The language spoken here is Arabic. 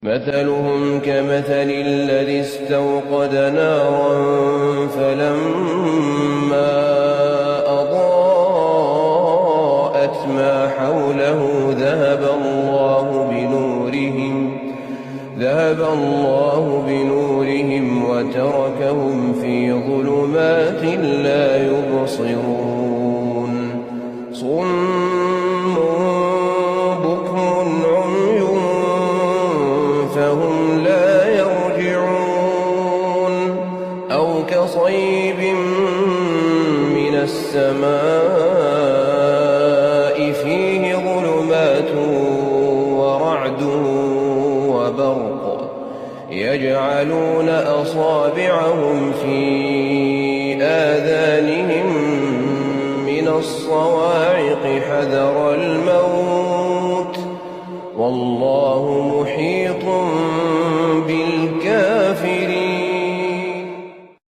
مثلهم كمثل الذي استوقد نارا فلما أضاءت ما حوله ذهب الله بنورهم وتركهم في ظلمات لا يبصرون صم بكم عمي فهم لا يرجعون أو كصيب من السماء فيه ظلمات ورعد وبرق يجعلون أصابعهم في آذانهم من الصواعق حذر الموت والله محيط